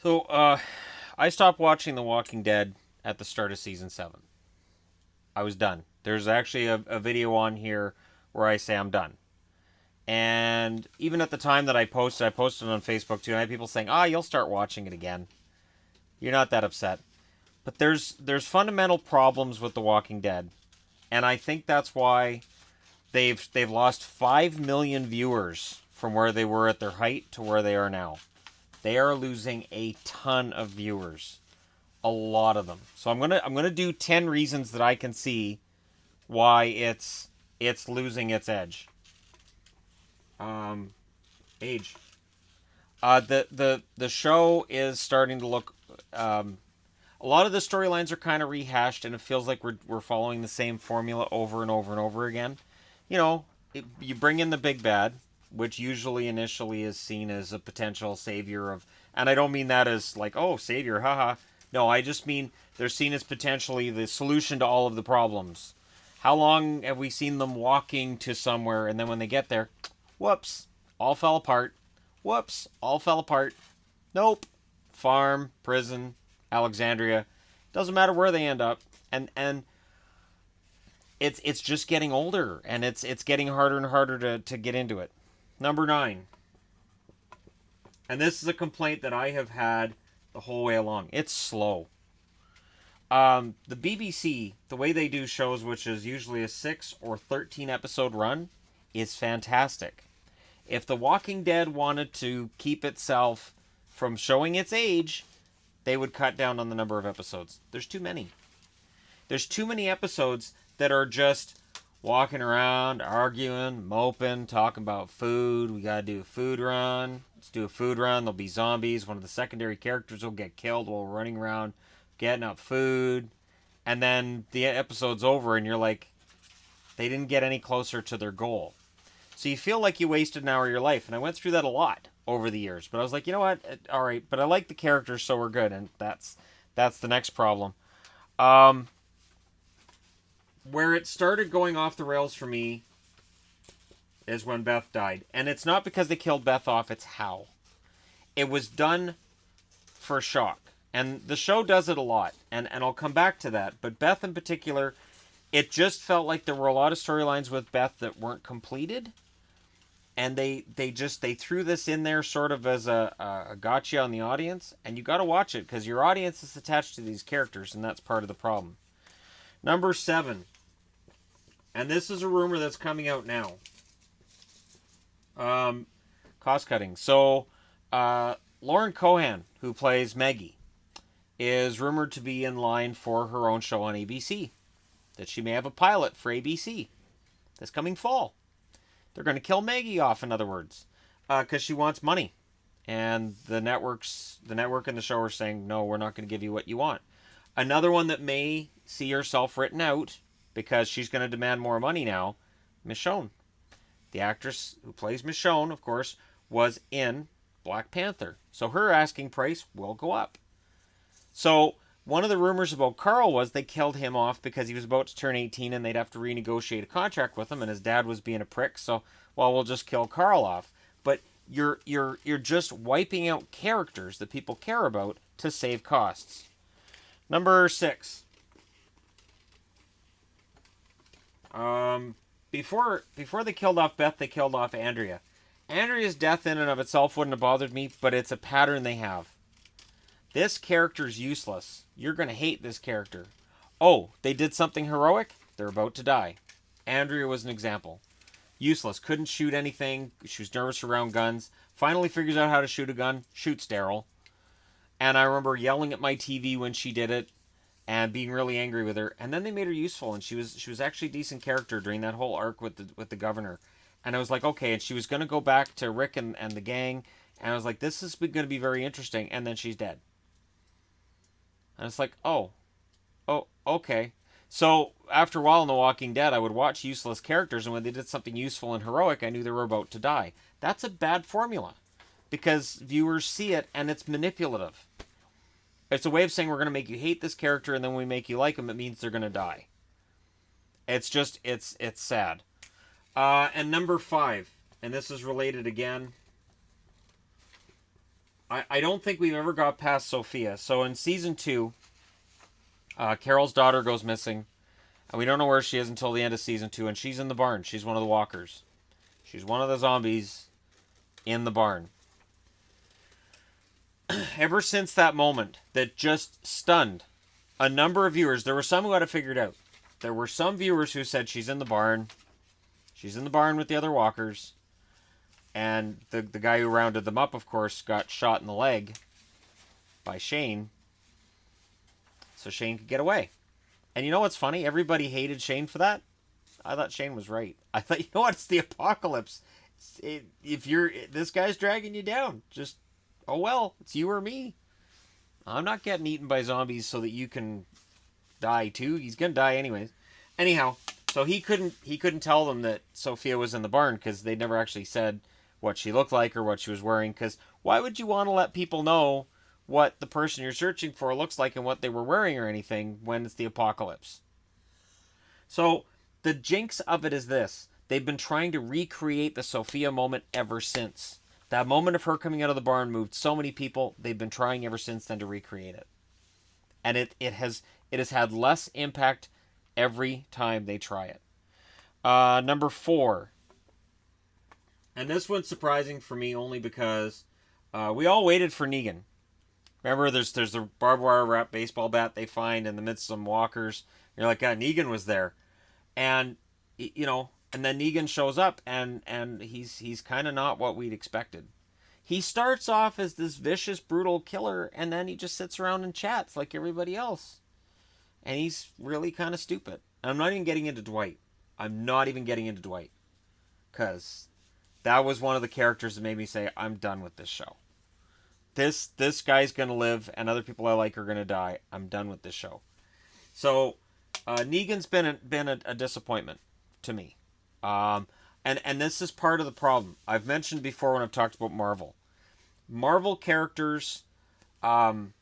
So, I stopped watching The Walking Dead at the start of season 7. I was done. There's actually a video on here where I say I'm done. And even at the time that I posted it on Facebook too, and I had people saying, you'll start watching it again. You're not that upset. But there's fundamental problems with The Walking Dead. And I think that's why they've lost 5 million viewers from where they were at their height to where they are now. They are losing a ton of viewers. A lot of them. So I'm gonna do 10 reasons that I can see why it's losing its edge. Um, age. The show is starting to look. A lot of the storylines are kind of rehashed, and it feels like we're following the same formula over and over and over again. You know, you bring in the big bad, which usually initially is seen as a potential savior of, and I don't mean that as like, oh, savior, haha. No, I just mean they're seen as potentially the solution to all of the problems. How long have we seen them walking to somewhere, and then when they get there, whoops, all fell apart. Whoops, all fell apart. Nope. Farm, prison, Alexandria. Doesn't matter where they end up. And it's just getting older, and it's getting harder and harder to get into it. Number 9. And this is a complaint that I have had the whole way along. It's slow. The BBC, the way they do shows, which is usually a 6 or 13 episode run, is fantastic. If The Walking Dead wanted to keep itself from showing its age, they would cut down on the number of episodes. There's too many. There's too many episodes that are just walking around, arguing, moping, talking about food. We gotta do a food run. Let's do a food run. There'll be zombies. One of the secondary characters will get killed while we're running around getting up food. And then the episode's over, and you're like, they didn't get any closer to their goal. So you feel like you wasted an hour of your life. And I went through that a lot over the years. But I was like, you know what? All right. But I like the characters, so we're good. And that's the next problem. Um, where it started going off the rails for me is when Beth died. And it's not because they killed Beth off, it's how. It was done for shock. And the show does it a lot. And I'll come back to that. But Beth in particular, it just felt like there were a lot of storylines with Beth that weren't completed. And they threw this in there sort of as a gotcha on the audience. And you got to watch it because your audience is attached to these characters. And that's part of the problem. Number 7. And this is a rumor that's coming out now. Cost cutting. So, Lauren Cohan, who plays Maggie, is rumored to be in line for her own show on ABC. That she may have a pilot for ABC this coming fall. They're going to kill Maggie off, in other words, because she wants money. And the network and the show are saying, no, we're not going to give you what you want. Another one that may see herself written out because she's going to demand more money now, Michonne. The actress who plays Michonne, of course, was in Black Panther. So her asking price will go up. So one of the rumors about Carl was they killed him off because he was about to turn 18 and they'd have to renegotiate a contract with him, and his dad was being a prick. So, well, we'll just kill Carl off. But you're just wiping out characters that people care about to save costs. Number 6. Before they killed off Beth, they killed off Andrea. Andrea's death in and of itself wouldn't have bothered me, but it's a pattern they have. This character's useless. You're going to hate this character. Oh, they did something heroic? They're about to die. Andrea was an example. Useless. Couldn't shoot anything. She was nervous around guns. Finally figures out how to shoot a gun. Shoots Daryl. And I remember yelling at my TV when she did it and being really angry with her. And then they made her useful, and she was actually a decent character during that whole arc with the governor. And I was like, okay, and she was going to go back to Rick and the gang. And I was like, this is going to be very interesting. And then she's dead. And it's like, oh, okay. So after a while in The Walking Dead, I would watch useless characters, and when they did something useful and heroic, I knew they were about to die. That's a bad formula because viewers see it and it's manipulative. It's a way of saying we're going to make you hate this character, and then when we make you like them, it means they're going to die. It's just, it's sad. And number 5, and this is related again. I don't think we've ever got past Sophia. So in season 2, Carol's daughter goes missing, and we don't know where she is until the end of season 2, and she's in the barn. She's one of the walkers. She's one of the zombies in the barn. Ever since that moment that just stunned a number of viewers, there were some who had it figured out. There were some viewers who said she's in the barn. She's in the barn with the other walkers. And the guy who rounded them up, of course, got shot in the leg by Shane. So Shane could get away. And you know what's funny? Everybody hated Shane for that. I thought Shane was right. I thought, you know what? It's the apocalypse. This guy's dragging you down. Just, oh well, it's you or me. I'm not getting eaten by zombies so that you can die too. He's gonna die anyways. Anyhow, so he couldn't tell them that Sophia was in the barn because they never actually said what she looked like or what she was wearing. Because why would you want to let people know what the person you're searching for looks like and what they were wearing or anything when it's the apocalypse? So the jinx of it is this. They've been trying to recreate the Sophia moment ever since. That moment of her coming out of the barn moved so many people. They've been trying ever since then to recreate it. And it has had less impact every time they try it. Number 4. And this one's surprising for me only because we all waited for Negan. Remember, there's the barbed wire wrap baseball bat they find in the midst of some walkers. You're like, God, Negan was there. And, and then Negan shows up, and he's kind of not what we'd expected. He starts off as this vicious, brutal killer, and then he just sits around and chats like everybody else. And he's really kind of stupid. I'm not even getting into Dwight. Because that was one of the characters that made me say, I'm done with this show. This guy's going to live, and other people I like are going to die. I'm done with this show. So, Negan's been a disappointment to me. And this is part of the problem. I've mentioned before when I've talked about Marvel. Marvel characters, some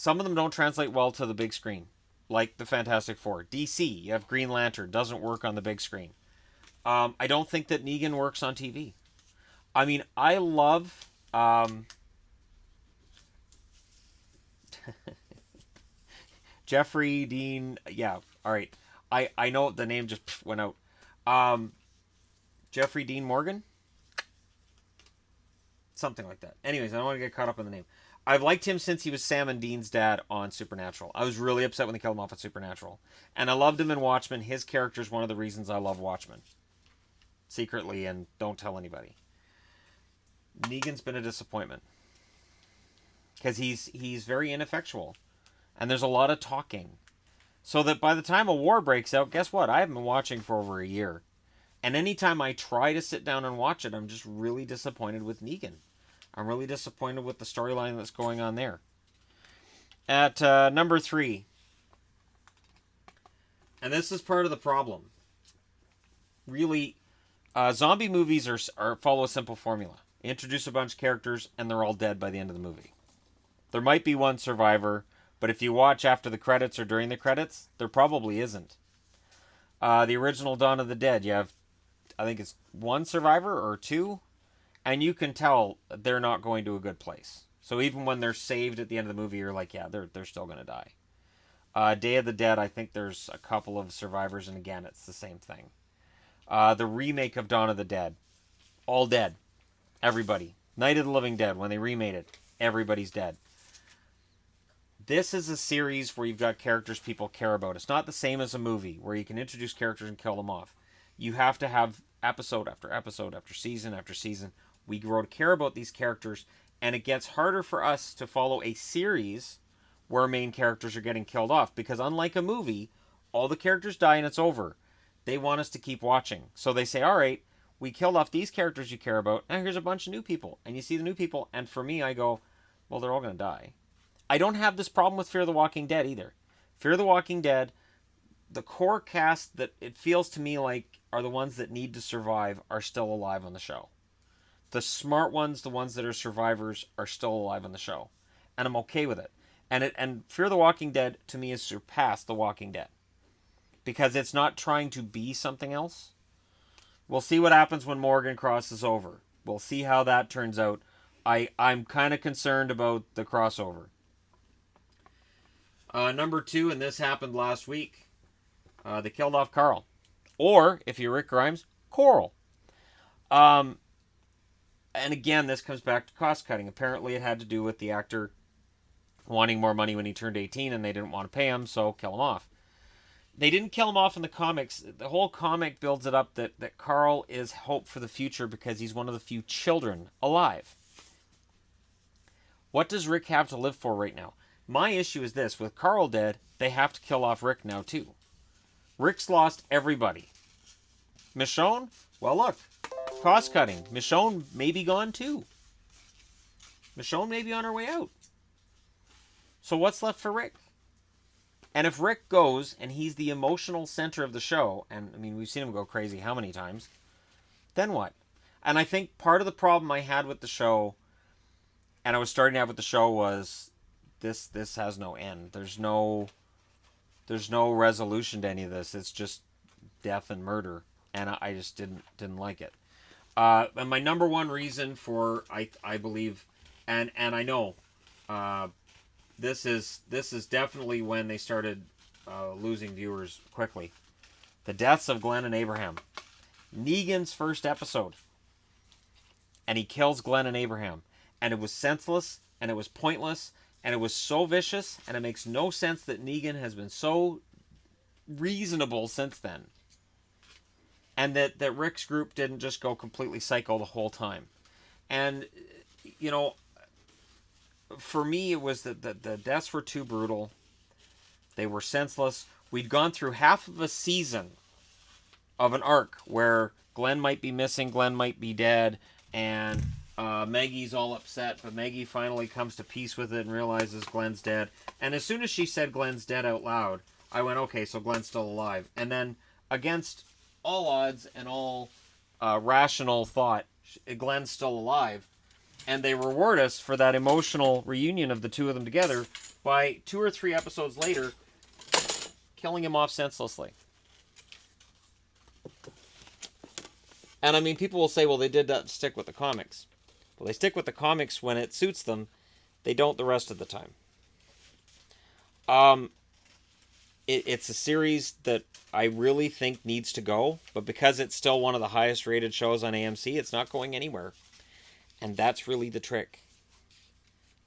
of them don't translate well to the big screen, like the Fantastic Four. DC, you have Green Lantern, doesn't work on the big screen. I don't think that Negan works on TV. I mean, I love... Jeffrey Dean... Yeah, alright. I know the name just went out. Jeffrey Dean Morgan? Something like that. Anyways, I don't want to get caught up in the name. I've liked him since he was Sam and Dean's dad on Supernatural. I was really upset when they killed him off at Supernatural. And I loved him in Watchmen. His character is one of the reasons I love Watchmen. Secretly, and don't tell anybody. Negan's been a disappointment. Because he's very ineffectual. And there's a lot of talking. So that by the time a war breaks out, guess what? I haven't been watching for over a year. And anytime I try to sit down and watch it, I'm just really disappointed with Negan. I'm really disappointed with the storyline that's going on there. At number 3. And this is part of the problem. Really, zombie movies are follow a simple formula. Introduce a bunch of characters, and they're all dead by the end of the movie. There might be one survivor, but if you watch after the credits or during the credits, there probably isn't. The original Dawn of the Dead, you have, I think it's 1 survivor or 2, and you can tell they're not going to a good place. So even when they're saved at the end of the movie, you're like, yeah, they're still going to die. Day of the Dead, I think there's a couple of survivors, and again, it's the same thing. The remake of Dawn of the Dead, all dead. Everybody. Night of the Living Dead, when they remade it, everybody's dead. This is a series where you've got characters people care about. It's not the same as a movie where you can introduce characters and kill them off. You have to have episode after episode after season after season. We grow to care about these characters, and it gets harder for us to follow a series where main characters are getting killed off. Because unlike a movie, all the characters die and it's over. They want us to keep watching. So they say, all right, we killed off these characters you care about, and here's a bunch of new people. And you see the new people, and for me, I go, well, they're all going to die. I don't have this problem with Fear the Walking Dead either. Fear the Walking Dead, the core cast that it feels to me like are the ones that need to survive are still alive on the show. The smart ones, the ones that are survivors, are still alive on the show. And I'm okay with it. And Fear the Walking Dead, to me, has surpassed The Walking Dead. Because it's not trying to be something else. We'll see what happens when Morgan crosses over. We'll see how that turns out. I'm kind of concerned about the crossover. Number 2, and this happened last week. They killed off Carl, or if you're Rick Grimes, Coral. Um, and again, this comes back to cost cutting. Apparently, it had to do with the actor wanting more money when he turned 18, and they didn't want to pay him, so kill him off. They didn't kill him off in the comics. The whole comic builds it up that Carl is hope for the future because he's one of the few children alive. What does Rick have to live for right now? My issue is this. With Carl dead, they have to kill off Rick now too. Rick's lost everybody. Michonne? Well, look. Cost cutting. Michonne may be gone too. Michonne may be on her way out. So what's left for Rick? And if Rick goes and he's the emotional center of the show, and I mean, we've seen him go crazy how many times, then what? And I think part of the problem I had with the show, and I was starting to have with the show, was this has no end. There's no resolution to any of this. It's just death and murder, and I just didn't like it. And my number one reason for I believe, and I know, this is definitely when they started losing viewers quickly. The deaths of Glenn and Abraham. Negan's first episode, and he kills Glenn and Abraham, and it was senseless, and it was pointless, and it was so vicious, and it makes no sense that Negan has been so reasonable since then. And that Rick's group didn't just go completely psycho the whole time. And, you know, for me, it was that the deaths were too brutal. They were senseless. We'd gone through half of a season of an arc where Glenn might be missing, Glenn might be dead, and Maggie's all upset, but Maggie finally comes to peace with it and realizes Glenn's dead. And as soon as she said Glenn's dead out loud, I went, okay, so Glenn's still alive. And then, against all odds and all rational thought, Glenn's still alive. And they reward us for that emotional reunion of the two of them together by 2 or 3 episodes later killing him off senselessly. And I mean, people will say, well, they did that stick with the comics. Well, they stick with the comics when it suits them. They don't the rest of the time. It's a series that I really think needs to go, but because it's still one of the highest rated shows on AMC, it's not going anywhere. And that's really the trick.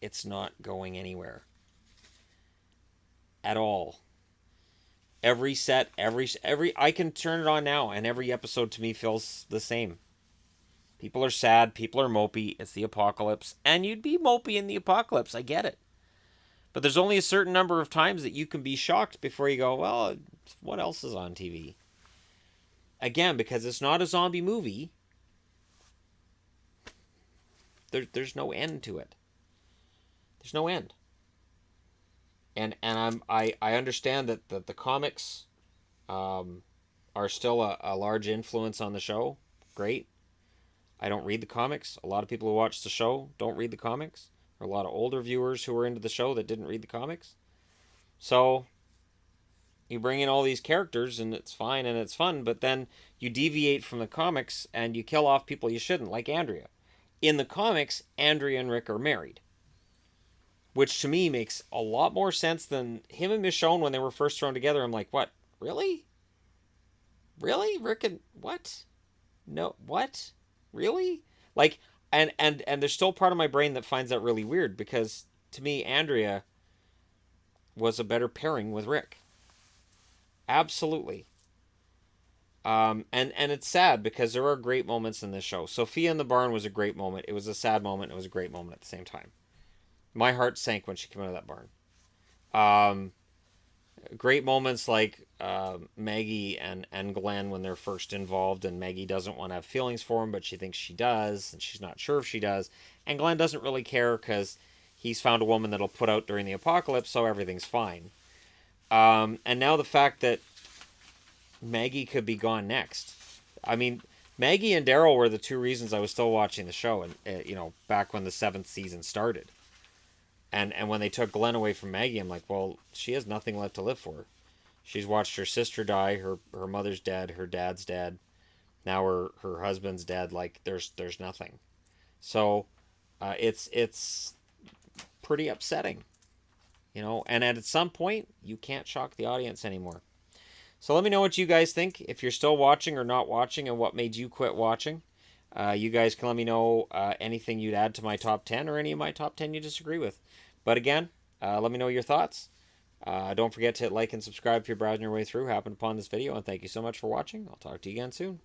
It's not going anywhere. At all. Every set, every I can turn it on now, and every episode to me feels the same. People are sad, people are mopey, it's the apocalypse, and you'd be mopey in the apocalypse, I get it. But there's only a certain number of times that you can be shocked before you go, well, what else is on TV? Again, because it's not a zombie movie, there's no end to it. There's no end. And I understand that the comics are still a large influence on the show. Great. I don't read the comics. A lot of people who watch the show don't read the comics. There are a lot of older viewers who are into the show that didn't read the comics. So you bring in all these characters and it's fine and it's fun, but then you deviate from the comics and you kill off people you shouldn't, like Andrea. In the comics, Andrea and Rick are married, which to me makes a lot more sense than him and Michonne when they were first thrown together. I'm like, what? Really? Really? Rick and what? No, what? Really? Like, and there's still part of my brain that finds that really weird, because to me, Andrea was a better pairing with Rick. Absolutely. And it's sad because there are great moments in this show. Sophia in the barn was a great moment. It was a sad moment. It was a great moment at the same time. My heart sank when she came out of that barn. Great moments like Maggie and Glenn when they're first involved, and Maggie doesn't want to have feelings for him, but she thinks she does, and she's not sure if she does. And Glenn doesn't really care because he's found a woman that'll put out during the apocalypse, so everything's fine. And now the fact that Maggie could be gone next. I mean, Maggie and Daryl were the two reasons I was still watching the show, and back when the 7th season started. And when they took Glenn away from Maggie, I'm like, well, she has nothing left to live for. She's watched her sister die, her mother's dead, her dad's dead, now her husband's dead. Like, there's nothing. So It's pretty upsetting, you know. And at some point, you can't shock the audience anymore. So let me know what you guys think. If you're still watching or not watching, and what made you quit watching. You guys can let me know anything you'd add to my top 10 or any of my top 10 you disagree with. But again, let me know your thoughts. Don't forget to hit like and subscribe if you're browsing your way through, happened upon this video, and thank you so much for watching. I'll talk to you again soon.